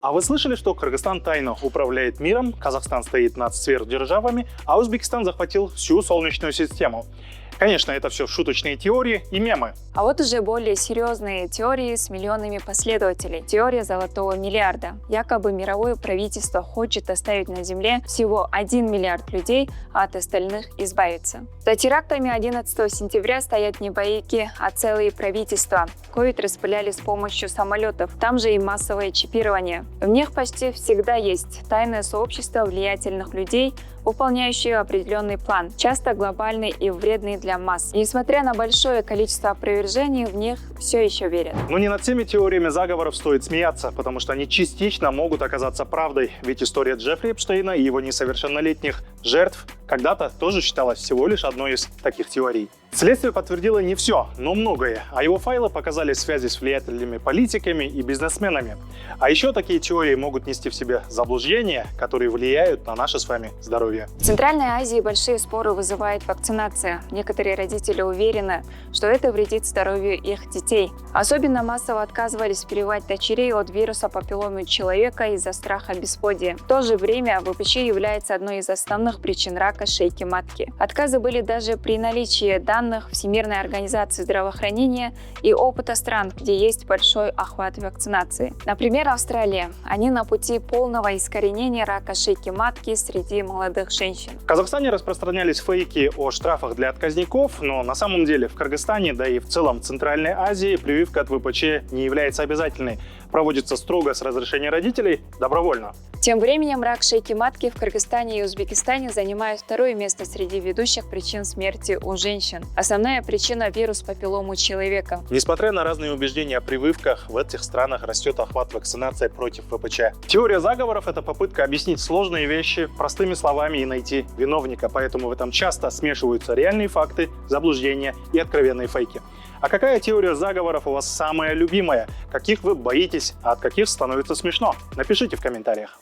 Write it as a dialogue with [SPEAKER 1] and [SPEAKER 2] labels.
[SPEAKER 1] А вы слышали, что Кыргызстан тайно управляет миром, Казахстан стоит над сверхдержавами, а Узбекистан захватил всю Солнечную систему? Конечно, это все шуточные теории и мемы.
[SPEAKER 2] А вот уже более серьезные теории с миллионами последователей. Теория золотого миллиарда. Якобы мировое правительство хочет оставить на Земле всего 1 миллиард людей, а от остальных избавиться. За терактами 11 сентября стоят не боевики, а целые правительства. Ковид распыляли с помощью самолетов. Там же и массовое чипирование. В них почти всегда есть тайное сообщество влиятельных людей, выполняющие определенный план, часто глобальный и вредный для масс. Несмотря на большое количество опровержений, в них все еще верят.
[SPEAKER 1] Но не над всеми теориями заговоров стоит смеяться, потому что они частично могут оказаться правдой. Ведь история Джеффри Эпштейна и его несовершеннолетних жертв когда-то тоже считалась всего лишь одной из таких теорий. Следствие подтвердило не все, но многое, а его файлы показали связи с влиятельными политиками и бизнесменами. А еще такие теории могут нести в себе заблуждения, которые влияют на наше с вами здоровье.
[SPEAKER 2] В Центральной Азии большие споры вызывает вакцинация. Некоторые родители уверены, что это вредит здоровью их детей. Особенно массово отказывались прививать дочерей от вируса папилломы человека из-за страха бесплодия. В то же время ВПЧ является одной из основных причин рака шейки матки. Отказы были даже при наличии данных Всемирной организации здравоохранения и опыта стран, где есть большой охват вакцинации. Например, Австралия. Они на пути полного искоренения рака шейки матки среди молодых женщин.
[SPEAKER 1] В Казахстане распространялись фейки о штрафах для отказников, но на самом деле в Кыргызстане, да и в целом Центральной Азии прививка от ВПЧ не является обязательной. Проводится строго с разрешения родителей, добровольно.
[SPEAKER 2] Тем временем рак шейки матки в Кыргызстане и Узбекистане занимает второе место среди ведущих причин смерти у женщин. Основная причина – вирус папиллому человека.
[SPEAKER 1] Несмотря на разные убеждения о прививках, в этих странах растет охват вакцинации против ВПЧ. Теория заговоров – это попытка объяснить сложные вещи простыми словами и найти виновника, поэтому в этом часто смешиваются реальные факты, заблуждения и откровенные фейки. А какая теория заговоров у вас самая любимая? Каких вы боитесь, а от каких становится смешно? Напишите в комментариях.